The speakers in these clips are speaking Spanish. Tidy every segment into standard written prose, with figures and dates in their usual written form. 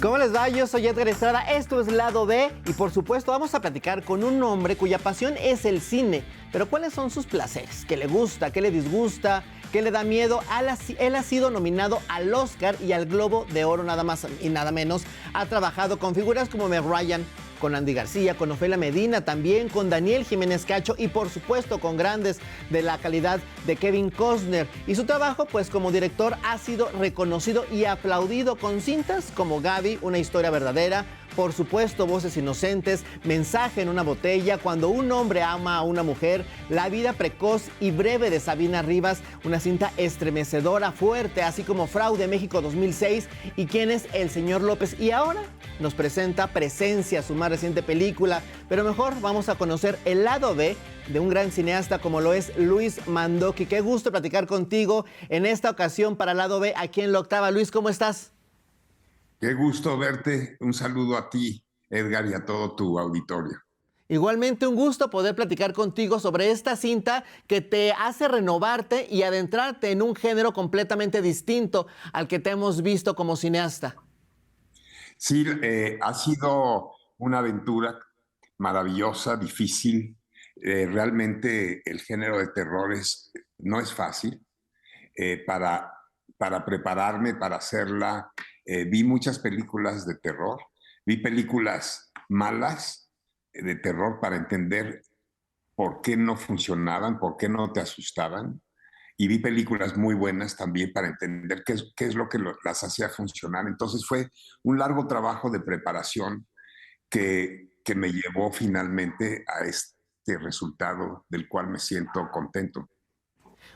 ¿Cómo les va? Yo soy Edgar Estrada, esto es Lado B y por supuesto vamos a platicar con un hombre cuya pasión es el cine. Pero ¿cuáles son sus placeres? ¿Qué le gusta? ¿Qué le disgusta? ¿Qué le da miedo? Él ha sido nominado al Oscar y al Globo de Oro, nada más y nada menos. Ha trabajado con figuras como Meg Ryan, con Andy García, con Ofelia Medina, también con Daniel Jiménez Cacho y por supuesto con grandes de la calidad de Kevin Costner. Y su trabajo pues como director ha sido reconocido y aplaudido con cintas como Gaby, una historia verdadera, por supuesto Voces Inocentes, Mensaje en una botella, Cuando un hombre ama a una mujer, La vida precoz y breve de Sabina Rivas, una cinta estremecedora, fuerte, así como Fraude México 2006 y ¿Quién es el señor López? Y ahora nos presenta Presencia, su más reciente película, pero mejor vamos a conocer el lado B de un gran cineasta como lo es Luis Mandoki. Qué gusto platicar contigo en esta ocasión para el lado B aquí en La Octava. Luis, ¿cómo estás? Qué gusto verte. Un saludo a ti, Edgar, y a todo tu auditorio. Igualmente un gusto poder platicar contigo sobre esta cinta que te hace renovarte y adentrarte en un género completamente distinto al que te hemos visto como cineasta. Sí, ha sido una aventura maravillosa, difícil. Realmente el género de terror no es fácil. Eh, para, para prepararme para hacerla, vi muchas películas de terror, vi películas malas de terror para entender por qué no funcionaban, por qué no te asustaban. Y vi películas muy buenas también para entender qué es lo que las hacía funcionar. Entonces fue un largo trabajo de preparación que me llevó finalmente a este resultado del cual me siento contento.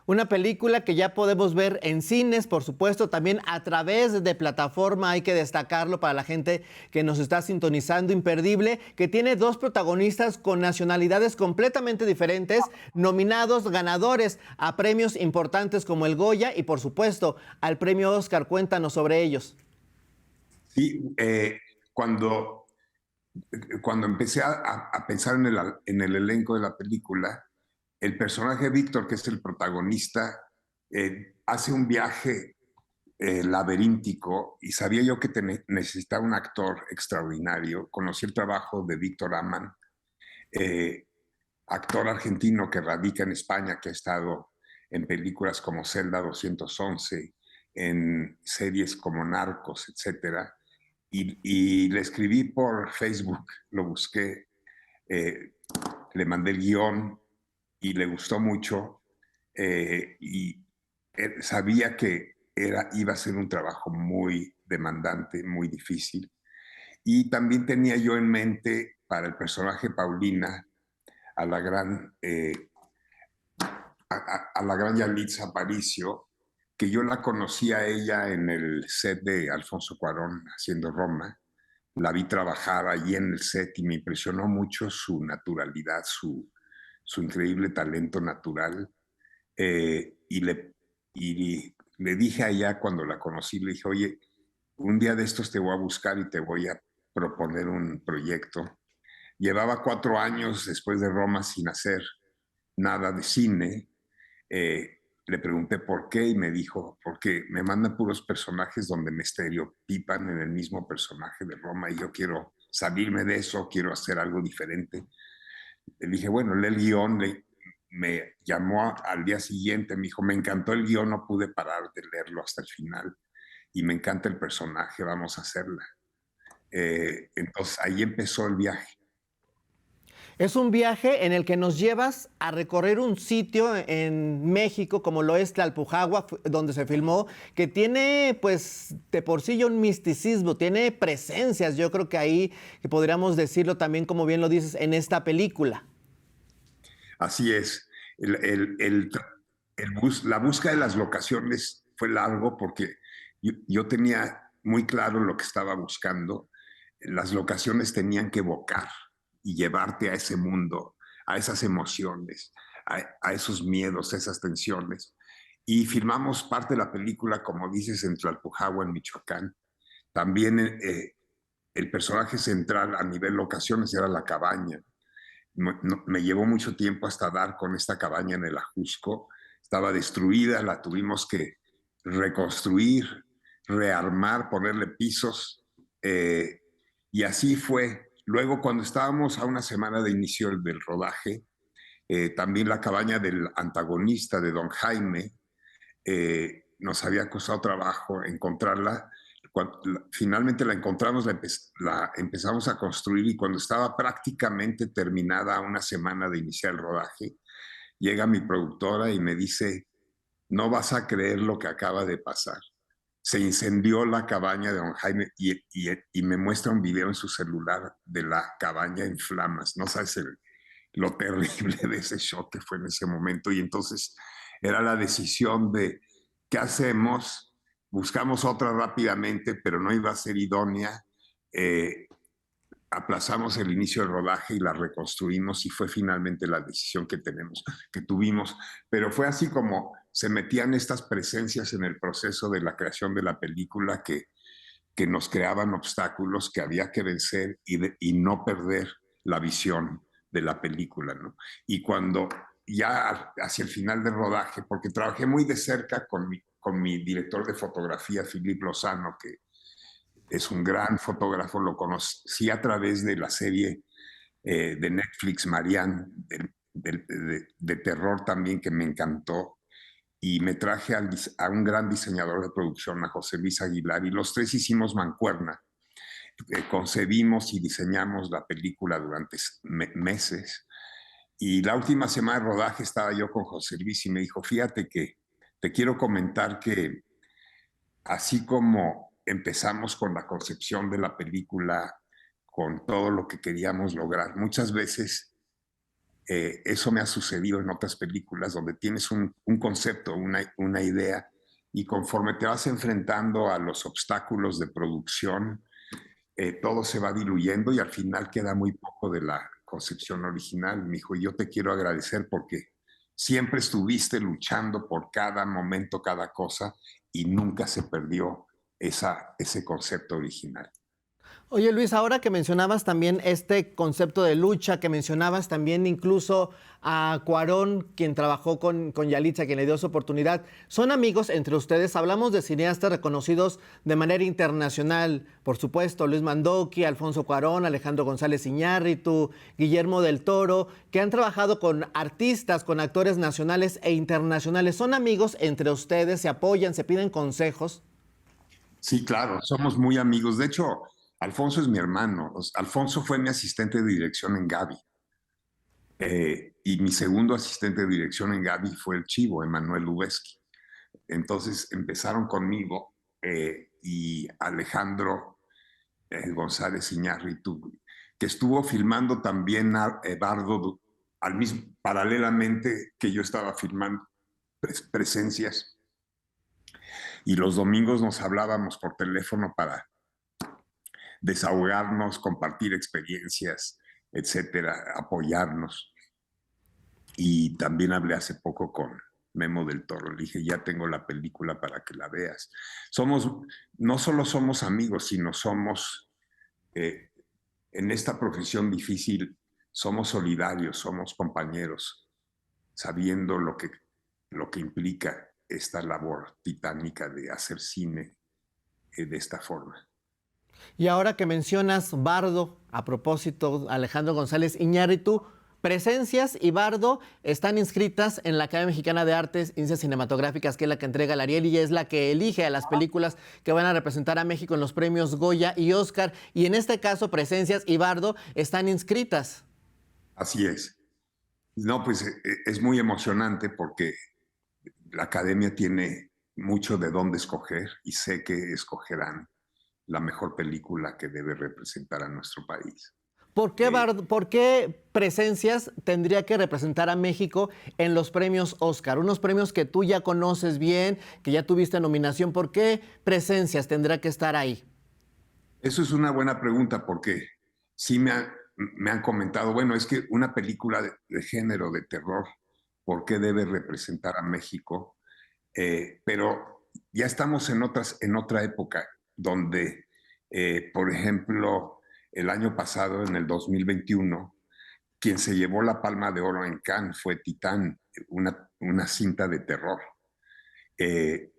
Una película que ya podemos ver en cines, por supuesto, también a través de plataforma, hay que destacarlo para la gente que nos está sintonizando, imperdible, que tiene dos protagonistas con nacionalidades completamente diferentes, nominados, ganadores a premios importantes como el Goya y, por supuesto, al premio Oscar. Cuéntanos sobre ellos. Sí, cuando empecé a pensar en el elenco de la película, el personaje Víctor, que es el protagonista, hace un viaje laberíntico y sabía yo que necesitaba un actor extraordinario. Conocí el trabajo de Víctor Aman, eh, actor argentino que radica en España, que ha estado en películas como Celda 211, en series como Narcos, etcétera. Y le escribí por Facebook, lo busqué, eh, le mandé el guión y le gustó mucho, y sabía que iba a ser un trabajo muy demandante, muy difícil. Y también tenía yo en mente para el personaje Paulina a la gran, a la gran Yalitza Aparicio, que yo la conocí a ella en el set de Alfonso Cuarón haciendo Roma. La vi trabajar allí en el set y me impresionó mucho su naturalidad, su increíble talento natural. Y, le dije a ella cuando la conocí, le dije, oye, un día de estos te voy a buscar y te voy a proponer un proyecto. Llevaba 4 años después de Roma sin hacer nada de cine. Le pregunté por qué y me dijo, porque me mandan puros personajes donde me estereotipan en el mismo personaje de Roma y yo quiero salirme de eso, quiero hacer algo diferente. Le dije, bueno, lee el guión. Me llamó al día siguiente, me dijo, me encantó el guión, no pude parar de leerlo hasta el final y me encanta el personaje, vamos a hacerla. Entonces ahí empezó el viaje. Es un viaje en el que nos llevas a recorrer un sitio en México como lo es Tlalpujagua, donde se filmó, que tiene pues de por sí ya un misticismo, tiene presencias, yo creo que ahí que podríamos decirlo también como bien lo dices en esta película. Así es. El, el, el, la búsqueda de las locaciones fue largo porque yo tenía muy claro lo que estaba buscando. Las locaciones tenían que evocar y llevarte a ese mundo, a esas emociones, a esos miedos, a esas tensiones. Y filmamos parte de la película, como dices, en Tlalpujahua, en Michoacán. También el personaje central a nivel locaciones era la cabaña. me llevó mucho tiempo hasta dar con esta cabaña en el Ajusco. Estaba destruida, la tuvimos que reconstruir, rearmar, ponerle pisos, y así fue. Luego, cuando estábamos a una semana de inicio del rodaje, también la cabaña del antagonista de Don Jaime, nos había costado trabajo encontrarla. Cuando finalmente la encontramos, la empezamos a construir, y cuando estaba prácticamente terminada, a una semana de iniciar el rodaje, llega mi productora y me dice: no vas a creer lo que acaba de pasar. Se incendió la cabaña de Don Jaime, y me muestra un video en su celular de la cabaña en flamas. No sabes lo terrible de ese shock que fue en ese momento. Y entonces era la decisión de ¿qué hacemos? Buscamos otra rápidamente, pero no iba a ser idónea. Aplazamos el inicio del rodaje y la reconstruimos, y fue finalmente la decisión que tuvimos. Pero fue así como se metían estas presencias en el proceso de la creación de la película, que nos creaban obstáculos que había que vencer, y no perder la visión de la película, ¿no? Y cuando ya hacia el final del rodaje, porque trabajé muy de cerca con mi director de fotografía, Philippe Lozano, que es un gran fotógrafo, lo conocí a través de la serie de Netflix, Marianne, de terror también, que me encantó, y me traje a un gran diseñador de producción, a José Luis Aguilar, y los tres hicimos mancuerna. Concebimos y diseñamos la película durante meses, y la última semana de rodaje estaba yo con José Luis y me dijo: fíjate que te quiero comentar que así como empezamos con la concepción de la película, con todo lo que queríamos lograr, muchas veces eso me ha sucedido en otras películas, donde tienes un concepto, una idea, y conforme te vas enfrentando a los obstáculos de producción, todo se va diluyendo, y al final queda muy poco de la concepción original. Me dijo: yo te quiero agradecer porque siempre estuviste luchando por cada momento, cada cosa, y nunca se perdió ese concepto original. Oye Luis, ahora que mencionabas también este concepto de lucha, que mencionabas también incluso a Cuarón, quien trabajó con Yalitza, quien le dio su oportunidad, son amigos entre ustedes. Hablamos de cineastas reconocidos de manera internacional, por supuesto, Luis Mandoki, Alfonso Cuarón, Alejandro González Iñárritu, Guillermo del Toro, que han trabajado con artistas, con actores nacionales e internacionales. ¿Son amigos entre ustedes? ¿Se apoyan? ¿Se piden consejos? Sí, claro, somos muy amigos. De hecho, Alfonso es mi hermano. Alfonso fue mi asistente de dirección en Gaby. Y mi segundo asistente de dirección en Gaby fue el Chivo, Emanuel Lubezki. Entonces empezaron conmigo, y Alejandro González Iñárritu, que estuvo filmando también a Bardo paralelamente que yo estaba filmando presencias. Y los domingos nos hablábamos por teléfono para desahogarnos, compartir experiencias, etcétera, apoyarnos. Y también hablé hace poco con Memo del Toro. Le dije: ya tengo la película para que la veas. No solo somos amigos, sino somos, eh, en esta profesión difícil, somos solidarios, somos compañeros, sabiendo lo que implica esta labor titánica de hacer cine de esta forma. Y ahora que mencionas Bardo, a propósito, Alejandro González Iñárritu, Presencias y Bardo están inscritas en la Academia Mexicana de Artes y Ciencias Cinematográficas, que es la que entrega el Ariel y es la que elige a las películas que van a representar a México en los premios Goya y Oscar. Y en este caso, Presencias y Bardo están inscritas. Así es. No, pues es muy emocionante porque la academia tiene mucho de dónde escoger, y sé que escogerán la mejor película que debe representar a nuestro país. ¿Por qué Presencias tendría que representar a México en los premios Oscar? Unos premios que tú ya conoces bien, que ya tuviste nominación. ¿Por qué Presencias tendrá que estar ahí? Eso es una buena pregunta, porque sí me han comentado: bueno, es que una película de género, de terror, ¿por qué debe representar a México? Pero ya estamos en otra época, donde, por ejemplo, el año pasado, en el 2021, quien se llevó la Palma de Oro en Cannes fue Titán, una cinta de terror. Eh,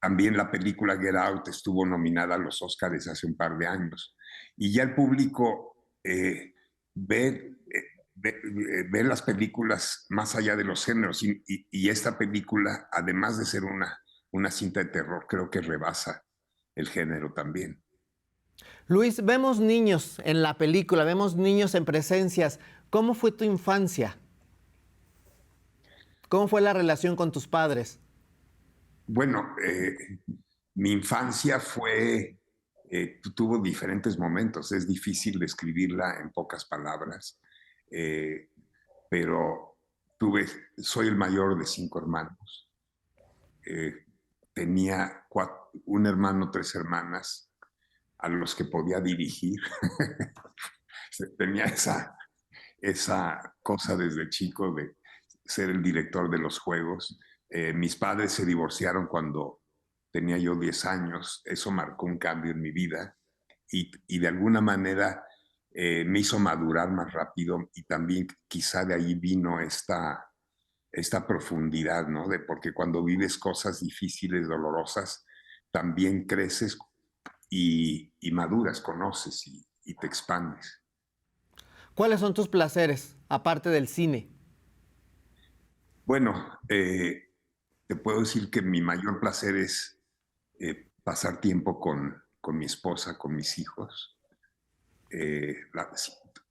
También la película Get Out estuvo nominada a los Oscars hace un par de años. Y ya el público ve, ve las películas más allá de los géneros. Y esta película, además de ser una cinta de terror, creo que rebasa el género también. Luis, vemos niños en la película, vemos niños en presencias. ¿Cómo fue tu infancia? ¿Cómo fue la relación con tus padres? Bueno, mi infancia tuvo diferentes momentos. Es difícil describirla en pocas palabras, eh, pero soy el mayor de 5 hermanos. Eh, Tenía un hermano, 3 hermanas a los que podía dirigir. Tenía esa cosa desde chico de ser el director de los juegos. Mis padres se divorciaron cuando tenía yo 10 años. Eso marcó un cambio en mi vida y de alguna manera me hizo madurar más rápido y también quizá de ahí vino esta profundidad, ¿no? Porque cuando vives cosas difíciles, dolorosas, también creces y maduras, conoces y te expandes. ¿Cuáles son tus placeres, aparte del cine? Bueno, te puedo decir que mi mayor placer es pasar tiempo con mi esposa, con mis hijos. Eh, la-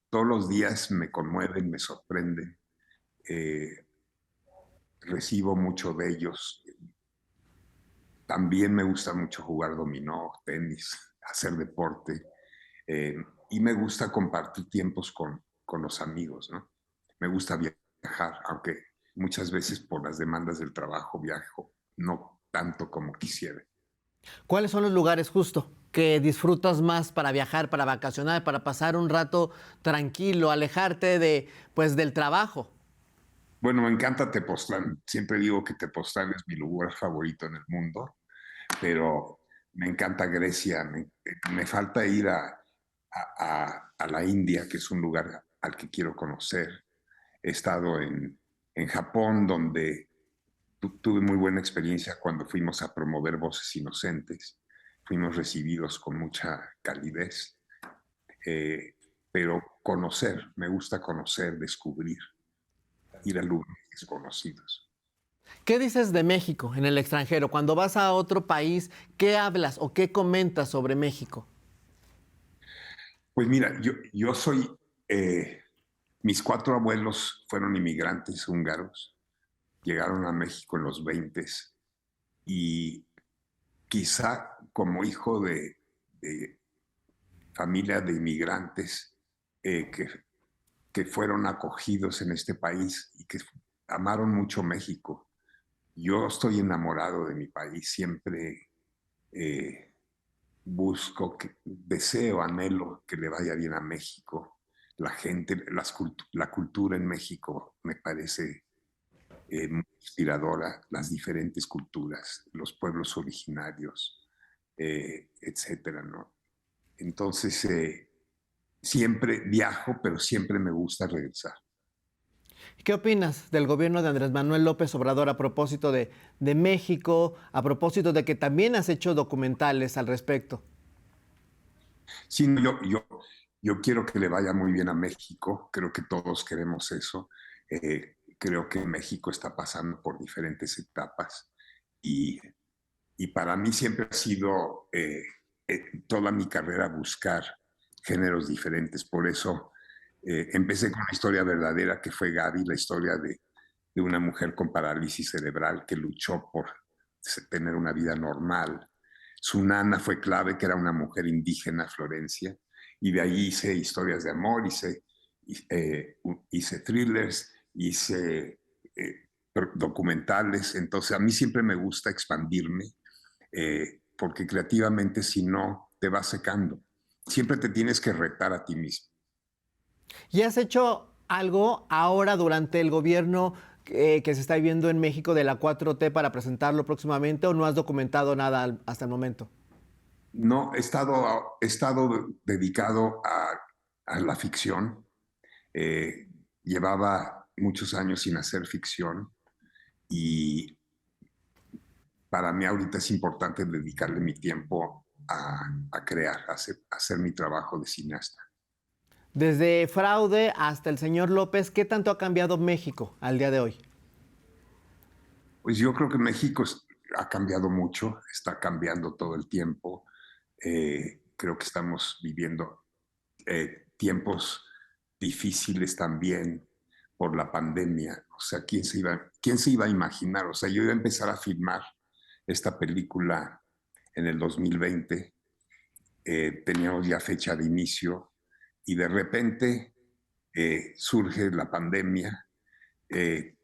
Todos los días me conmueven, me sorprenden. eh, Recibo mucho de ellos. También me gusta mucho jugar dominó, tenis, hacer deporte. eh, y me gusta compartir tiempos con los amigos, ¿no? Me gusta viajar, aunque muchas veces por las demandas del trabajo viajo no tanto como quisiera. ¿Cuáles son los lugares justo que disfrutas más para viajar, para vacacionar, para pasar un rato tranquilo, alejarte pues, del trabajo? Bueno, me encanta Tepoztlán. Siempre digo que Tepoztlán es mi lugar favorito en el mundo, pero me encanta Grecia. Me falta ir a la India, que es un lugar al que quiero conocer. He estado en Japón, donde tuve muy buena experiencia cuando fuimos a promover Voces Inocentes. Fuimos recibidos con mucha calidez, eh, pero me gusta conocer, descubrir, ir a lugares desconocidos. ¿Qué dices de México en el extranjero? Cuando vas a otro país, ¿qué hablas o qué comentas sobre México? Pues mira, yo soy, mis 4 abuelos fueron inmigrantes húngaros, llegaron a México en los 20 y quizá como hijo de familia de inmigrantes que fueron acogidos en este país y que amaron mucho México. Yo estoy enamorado de mi país, siempre eh, deseo, anhelo que le vaya bien a México. La gente, la cultura en México me parece muy inspiradora, las diferentes culturas, los pueblos originarios, etcétera, ¿no? Entonces, siempre viajo, pero siempre me gusta regresar. ¿Qué opinas del gobierno de Andrés Manuel López Obrador a propósito de México, a propósito de que también has hecho documentales al respecto? Sí, no, yo quiero que le vaya muy bien a México, creo que todos queremos eso. Creo que México está pasando por diferentes etapas y, y para mí siempre ha sido toda mi carrera buscar géneros diferentes. Por eso empecé con una historia verdadera que fue Gaby, la historia de una mujer con parálisis cerebral que luchó por tener una vida normal. Su nana fue clave, que era una mujer indígena, Florencia, y de ahí hice historias de amor, hice thrillers, hice documentales. Entonces, a mí siempre me gusta expandirme, porque creativamente, si no, te vas secando. Siempre te tienes que retar a ti mismo. ¿Y has hecho algo ahora durante el gobierno que se está viviendo en México de la 4T para presentarlo próximamente o no has documentado nada hasta el momento? No, he estado dedicado a la ficción. llevaba muchos años sin hacer ficción y para mí ahorita es importante dedicarle mi tiempo a crear, a hacer mi trabajo de cineasta. Desde Fraude hasta el señor López, ¿qué tanto ha cambiado México al día de hoy? Pues yo creo que México ha cambiado mucho, está cambiando todo el tiempo. Creo que estamos viviendo tiempos difíciles también por la pandemia. O sea, quién se iba a imaginar? O sea, yo iba a empezar a filmar esta película en el 2020, teníamos ya fecha de inicio y de repente surge la pandemia.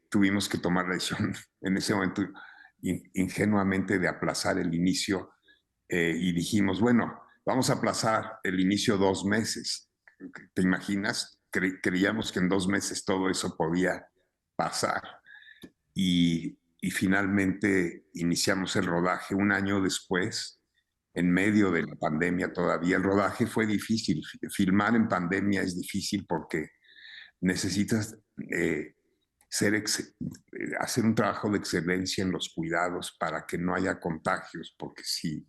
Tuvimos que tomar la decisión en ese momento ingenuamente de aplazar el inicio y dijimos, bueno, vamos a aplazar el inicio 2 meses. ¿Te imaginas? Creíamos que en 2 meses todo eso podía pasar y finalmente iniciamos el rodaje un año después, en medio de la pandemia todavía. El rodaje fue difícil. Filmar en pandemia es difícil porque necesitas hacer un trabajo de excelencia en los cuidados para que no haya contagios, porque si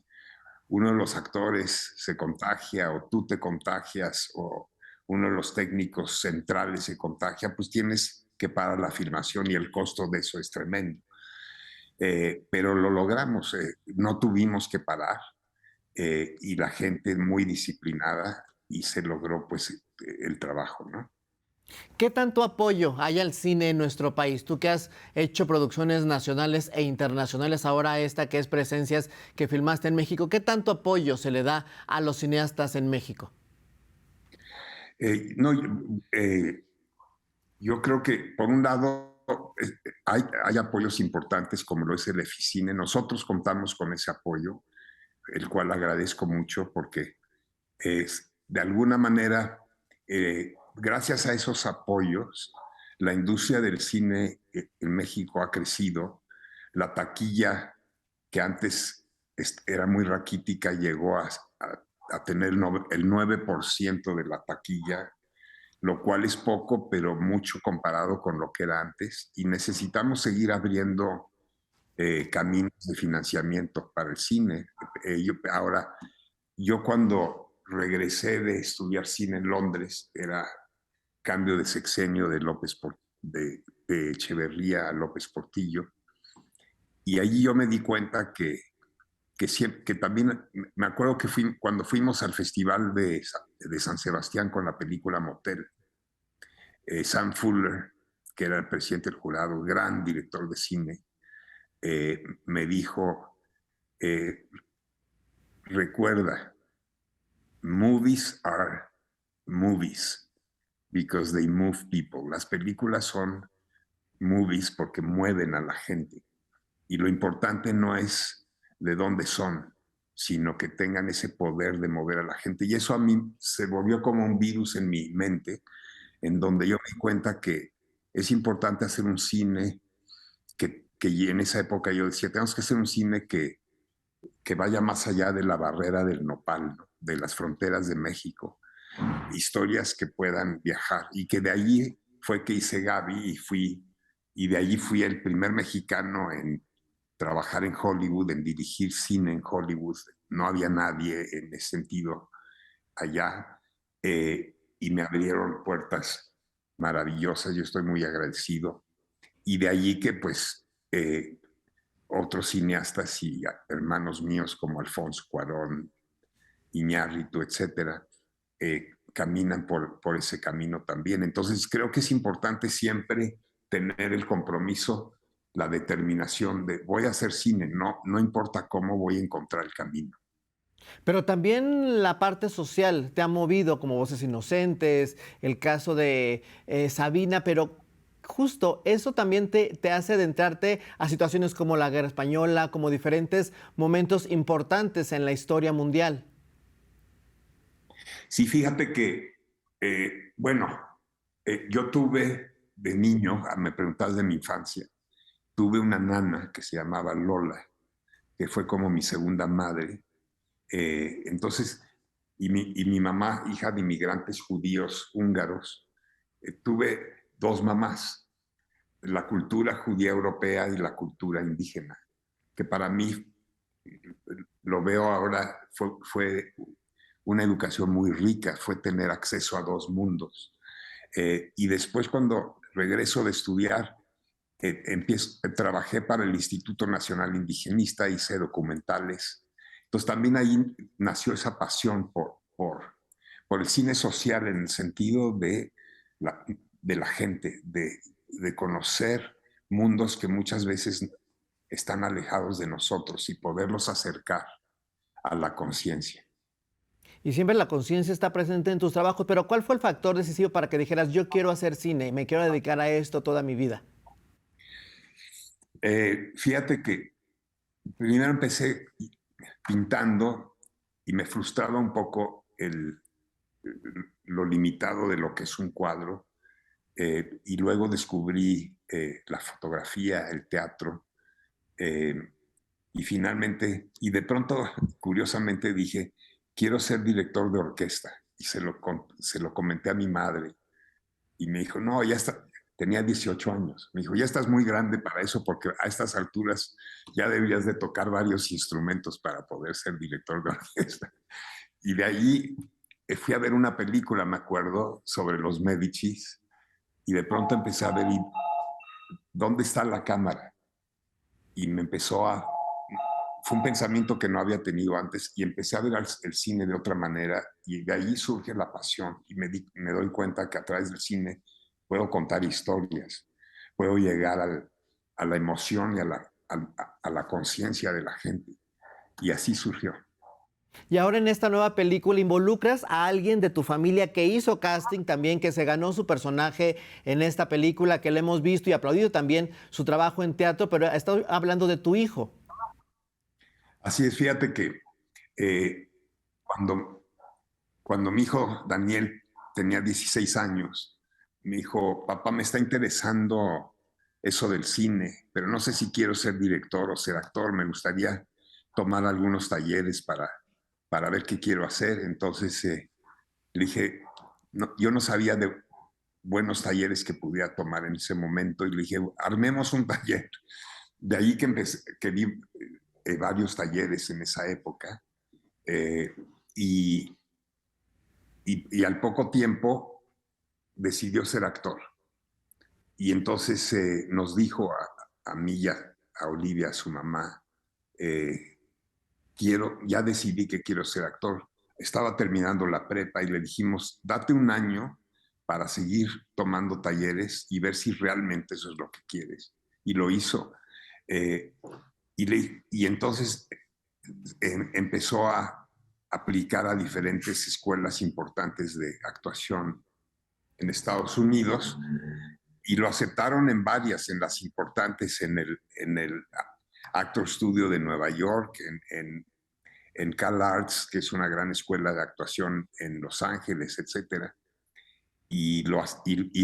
uno de los actores se contagia o tú te contagias o uno de los técnicos centrales se contagia, pues tienes que parar la filmación y el costo de eso es tremendo. Pero lo logramos, no tuvimos que parar y la gente muy disciplinada y se logró pues el trabajo, ¿no? ¿Qué tanto apoyo hay al cine en nuestro país? Tú que has hecho producciones nacionales e internacionales, ahora esta que es Presencias que filmaste en México, ¿qué tanto apoyo se le da a los cineastas en México? No, yo creo que por un lado hay apoyos importantes como lo es el Eficine. Nosotros contamos con ese apoyo, el cual agradezco mucho porque de alguna manera, gracias a esos apoyos, la industria del cine en México ha crecido. La taquilla, que antes era muy raquítica, llegó a tener el 9% de la taquilla, lo cual es poco, pero mucho comparado con lo que era antes. Y necesitamos seguir abriendo caminos de financiamiento para el cine. Ahora, yo cuando regresé de estudiar cine en Londres, era cambio de sexenio de Echeverría a López Portillo, y allí yo me di cuenta que también, me acuerdo que cuando fuimos al festival de San Sebastián con la película Motel, Sam Fuller, que era el presidente del jurado, gran director de cine, me dijo, recuerda, movies are movies because they move people. Las películas son movies porque mueven a la gente. Y lo importante no es de dónde son, sino que tengan ese poder de mover a la gente. Y eso a mí se volvió como un virus en mi mente, en donde yo me di cuenta que es importante hacer un cine que en esa época yo decía, tenemos que hacer un cine que vaya más allá de la barrera del nopal, ¿no? De las fronteras de México, historias que puedan viajar y que de allí fue que hice Gaby y de allí fui el primer mexicano en trabajar en Hollywood, en dirigir cine en Hollywood. No había nadie en ese sentido allá y me abrieron puertas maravillosas. Yo estoy muy agradecido. Y de allí que pues otros cineastas y hermanos míos como Alfonso Cuarón, Iñárritu, etcétera, caminan por ese camino también. Entonces creo que es importante siempre tener el compromiso, la determinación de voy a hacer cine, no importa cómo, voy a encontrar el camino. Pero también la parte social te ha movido, como Voces Inocentes, el caso de Sabina, pero justo eso también te hace adentrarte a situaciones como la Guerra Española, como diferentes momentos importantes en la historia mundial. Sí, fíjate que, bueno, yo tuve de niño, me preguntas de mi infancia, tuve una nana que se llamaba Lola, que fue como mi segunda madre. Entonces, y mi mamá, hija de inmigrantes judíos húngaros, tuve dos mamás, la cultura judía europea y la cultura indígena, que para mí, lo veo ahora, fue una educación muy rica, fue tener acceso a dos mundos. Y después cuando regreso de estudiar, trabajé para el Instituto Nacional Indigenista, hice documentales. Entonces también ahí nació esa pasión por el cine social en el sentido de la gente, de conocer mundos que muchas veces están alejados de nosotros y poderlos acercar a la conciencia. Y siempre la conciencia está presente en tus trabajos, pero ¿cuál fue el factor decisivo para que dijeras, yo quiero hacer cine, me quiero dedicar a esto toda mi vida? Fíjate que primero empecé pintando y me frustraba un poco lo limitado de lo que es un cuadro. Y luego descubrí la fotografía, el teatro, eh, y finalmente, y de pronto, curiosamente dije, quiero ser director de orquesta. Y se lo comenté a mi madre. Y me dijo, no, ya está, tenía 18 años. Me dijo, ya estás muy grande para eso porque a estas alturas ya deberías de tocar varios instrumentos para poder ser director de orquesta. Y de ahí fui a ver una película, me acuerdo, sobre los Medicis. Y de pronto empecé a ver, ¿dónde está la cámara? Y me empezó a... Fue un pensamiento que no había tenido antes y empecé a ver el cine de otra manera y de ahí surge la pasión y me doy cuenta que a través del cine puedo contar historias, puedo llegar a la emoción y a la conciencia de la gente. Y así surgió. Y ahora en esta nueva película involucras a alguien de tu familia que hizo casting también, que se ganó su personaje en esta película, que le hemos visto y aplaudido también su trabajo en teatro, pero estoy hablando de tu hijo. Así es, fíjate que eh, cuando, cuando mi hijo Daniel tenía 16 años, me dijo, papá, me está interesando eso del cine, pero no sé si quiero ser director o ser actor, me gustaría tomar algunos talleres para ver qué quiero hacer. Entonces le dije, no, yo no sabía de buenos talleres que pudiera tomar en ese momento y le dije, armemos un taller. De ahí que empecé, que vi varios talleres en esa época eh, y, y al poco tiempo decidió ser actor. Y entonces nos dijo a mí y a Olivia, su mamá, eh, ya decidí que quiero ser actor. Estaba terminando la prepa y le dijimos, date un año para seguir tomando talleres y ver si realmente eso es lo que quieres. Y lo hizo. Eh, y entonces empezó a aplicar a diferentes escuelas importantes de actuación en Estados Unidos y lo aceptaron en varias, en las importantes, en el Actor Studio de Nueva York, en Cal Arts, que es una gran escuela de actuación en Los Ángeles, etcétera, y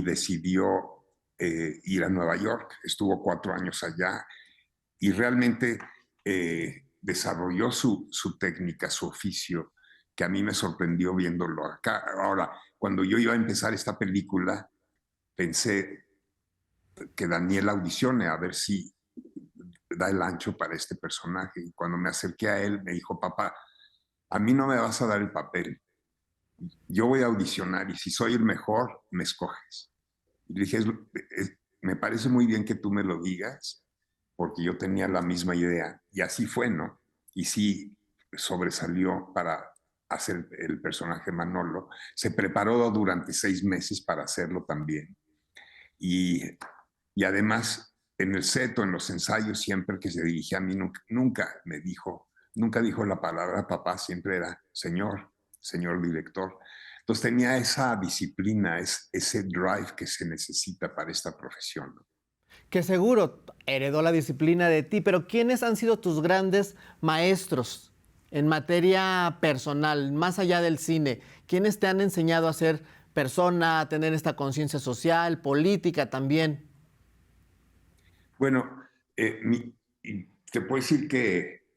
decidió ir a Nueva York. Estuvo 4 años allá y realmente desarrolló su técnica, su oficio, que a mí me sorprendió viéndolo acá. Ahora, cuando yo iba a empezar esta película, pensé que Daniel audicione a ver si da el ancho para este personaje. Y cuando me acerqué a él, me dijo, papá, a mí no me vas a dar el papel. Yo voy a audicionar y si soy el mejor, me escoges. Y le dije, me parece muy bien que tú me lo digas, porque yo tenía la misma idea. Y así fue, ¿no? Y sí sobresalió para hacer el personaje Manolo. Se preparó durante 6 meses para hacerlo también. Y, y además, en el set o en los ensayos, siempre que se dirigía a mí, nunca dijo la palabra papá, siempre era señor director. Entonces tenía esa disciplina, ese drive que se necesita para esta profesión, ¿no? Que seguro heredó la disciplina de ti, pero ¿quiénes han sido tus grandes maestros en materia personal, más allá del cine? ¿Quiénes te han enseñado a ser persona, a tener esta conciencia social, política también? Bueno, te puedo decir que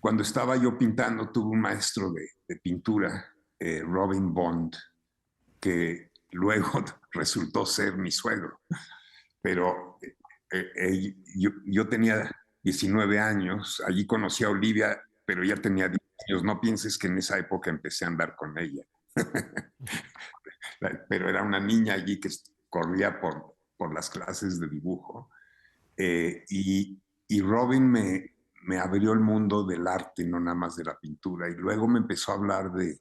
cuando estaba yo pintando, tuve un maestro de pintura, Robin Bond, que luego resultó ser mi suegro. Pero yo tenía 19 años, allí conocí a Olivia, pero ya tenía 10 años. No pienses que en esa época empecé a andar con ella. Pero era una niña allí que corría por las clases de dibujo. Y Robin me abrió el mundo del arte, no nada más de la pintura. Y luego me empezó a hablar de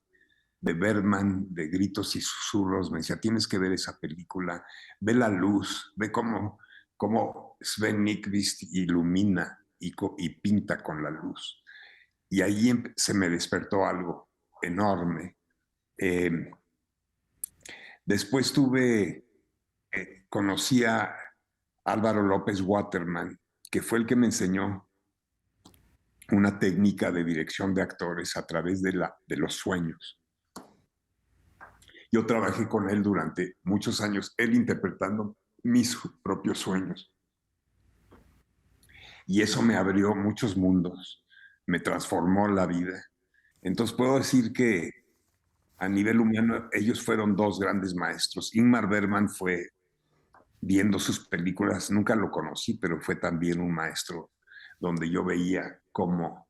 Bergman, de Gritos y Susurros. Me decía, tienes que ver esa película, ve la luz, ve cómo Sven Nykvist ilumina y pinta con la luz. Y ahí se me despertó algo enorme. Después conocí a Álvaro López Waterman, que fue el que me enseñó una técnica de dirección de actores a través de los sueños. Yo trabajé con él durante muchos años, él interpretando mis propios sueños. Y eso me abrió muchos mundos, me transformó la vida. Entonces puedo decir que a nivel humano ellos fueron dos grandes maestros. Ingmar Bergman fue, viendo sus películas, nunca lo conocí, pero fue también un maestro donde yo veía cómo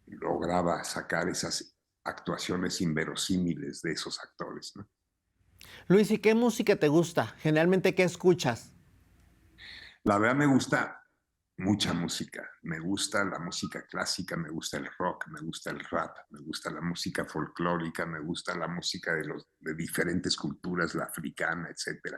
lograba sacar esas actuaciones inverosímiles de esos actores, ¿no? Luis, ¿y qué música te gusta? Generalmente, ¿qué escuchas? La verdad me gusta mucha música. Me gusta la música clásica, me gusta el rock, me gusta el rap, me gusta la música folclórica, me gusta la música de diferentes culturas, la africana, etc.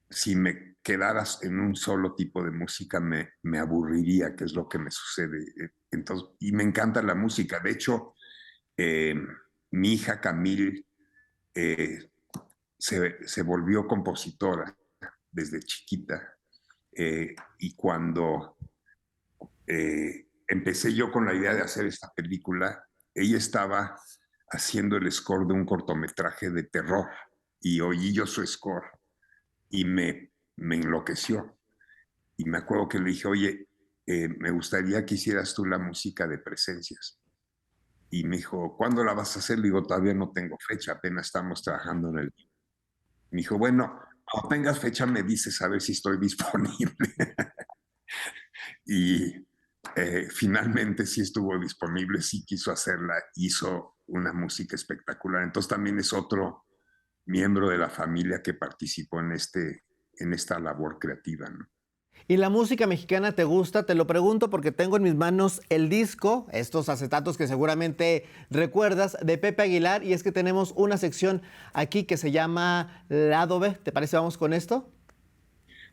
Si me quedaras en un solo tipo de música, me aburriría, que es lo que me sucede. Entonces, y me encanta la música. De hecho, mi hija Camille se volvió compositora desde chiquita. Y cuando empecé yo con la idea de hacer esta película, ella estaba haciendo el score de un cortometraje de terror y oí yo su score y me enloqueció. Y me acuerdo que le dije, oye, me gustaría que hicieras tú la música de Presencias. Y me dijo, ¿cuándo la vas a hacer? Le digo, todavía no tengo fecha, apenas estamos trabajando en el... Me dijo, bueno, cuando tengas fecha me dices a ver si estoy disponible. Y finalmente sí estuvo disponible, sí quiso hacerla, hizo una música espectacular. Entonces también es otro miembro de la familia que participó en esta labor creativa, ¿no? ¿Y la música mexicana te gusta? Te lo pregunto porque tengo en mis manos el disco, estos acetatos que seguramente recuerdas, de Pepe Aguilar, y es que tenemos una sección aquí que se llama Lado B. ¿Te parece? ¿Vamos con esto?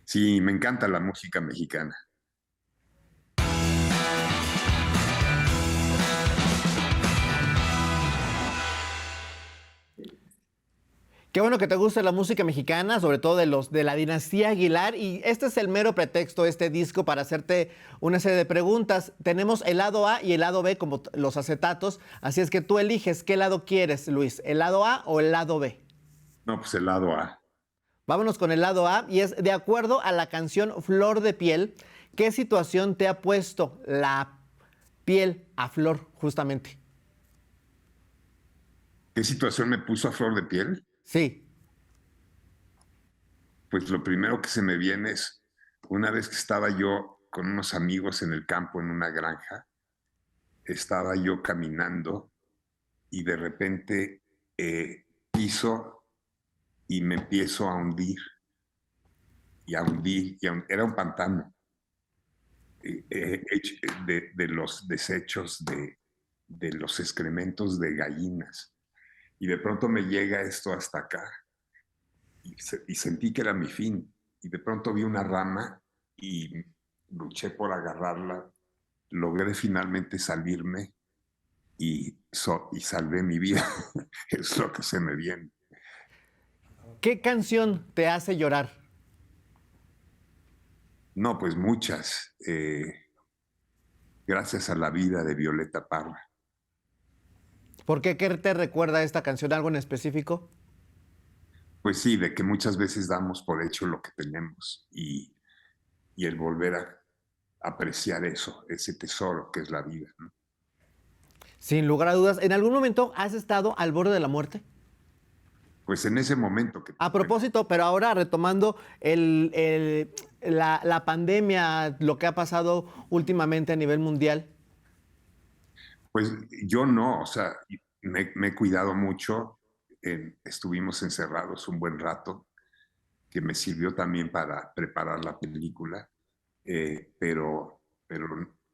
Sí, me encanta la música mexicana. Qué bueno que te guste la música mexicana, sobre todo de la dinastía Aguilar. Y este es el mero pretexto, este disco, para hacerte una serie de preguntas. Tenemos el lado A y el lado B como los acetatos. Así es que tú eliges qué lado quieres, Luis, ¿el lado A o el lado B? No, pues el lado A. Vámonos con el lado A, y es de acuerdo a la canción Flor de Piel, ¿qué situación te ha puesto la piel a flor, justamente? ¿Qué situación me puso a flor de piel? Sí. Pues lo primero que se me viene es una vez que estaba yo con unos amigos en el campo, en una granja, estaba yo caminando y de repente piso y me empiezo a hundir y a hundir, era un pantano de los desechos de los excrementos de gallinas. Y de pronto me llega esto hasta acá y sentí que era mi fin. Y de pronto vi una rama y luché por agarrarla, logré finalmente salirme y salvé mi vida. Es lo que se me viene. ¿Qué canción te hace llorar? No, pues muchas. Gracias a la vida de Violeta Parra. ¿Por qué? ¿Qué te recuerda esta canción? ¿Algo en específico? Pues sí, de que muchas veces damos por hecho lo que tenemos y el volver a apreciar eso, ese tesoro que es la vida, ¿no? Sin lugar a dudas. ¿En algún momento has estado al borde de la muerte? pues en ese momento que... A propósito, pero ahora retomando la pandemia, lo que ha pasado últimamente a nivel mundial. Pues yo no, o sea, me he cuidado mucho, estuvimos encerrados un buen rato, que me sirvió también para preparar la película, pero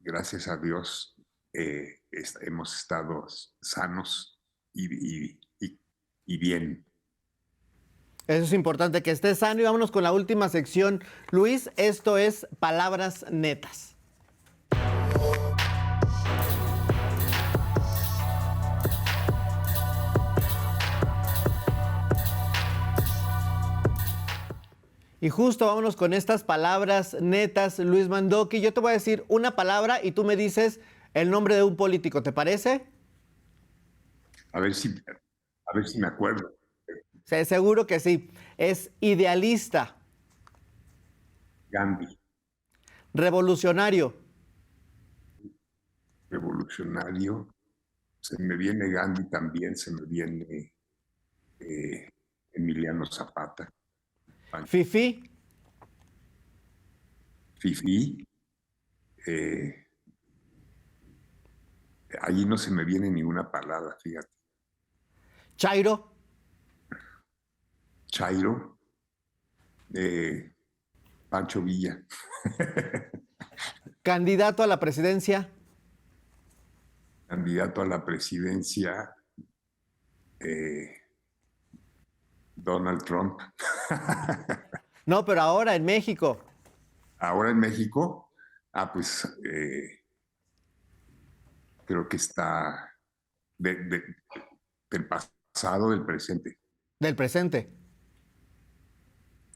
gracias a Dios hemos estado sanos y bien. Eso es importante, que estés sano. Y vámonos con la última sección. Luis, esto es Palabras Netas. Y justo vámonos con estas palabras netas, Luis Mandoki. Yo te voy a decir una palabra y tú me dices el nombre de un político, ¿te parece? A ver si me acuerdo. Seguro que sí. Es idealista, Gandhi, revolucionario, revolucionario. Se me viene Gandhi también, se me viene Emiliano Zapata, fifí, Fifi. Allí no se me viene ninguna palabra, fíjate. chairo, Chairo, Pancho Villa, candidato a la presidencia, candidato a la presidencia, Donald Trump. no, pero ahora en México, Ahora en México, pues creo que está del pasado, del presente. del presente.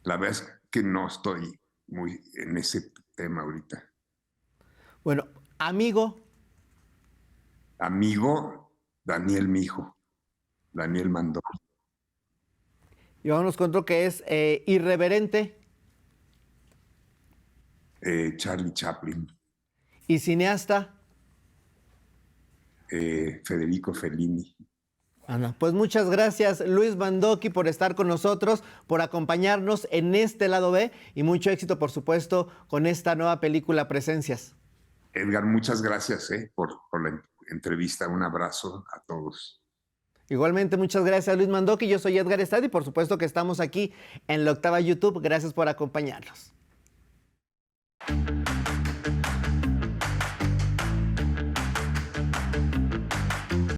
La verdad es que no estoy muy en ese tema ahorita. Bueno, amigo, Amigo, Daniel Mijo, Daniel Mandó, y vámonos con otro que es irreverente Charlie Chaplin, y cineasta. Federico Fellini. Ana, pues muchas gracias, Luis Mandoki, por estar con nosotros, por acompañarnos en este lado B y mucho éxito, por supuesto, con esta nueva película Presencias. Edgar, muchas gracias por la entrevista. Un abrazo a todos. Igualmente, muchas gracias, Luis Mandoki. Yo soy Edgar Estad y por supuesto que estamos aquí en La Octava YouTube. Gracias por acompañarnos.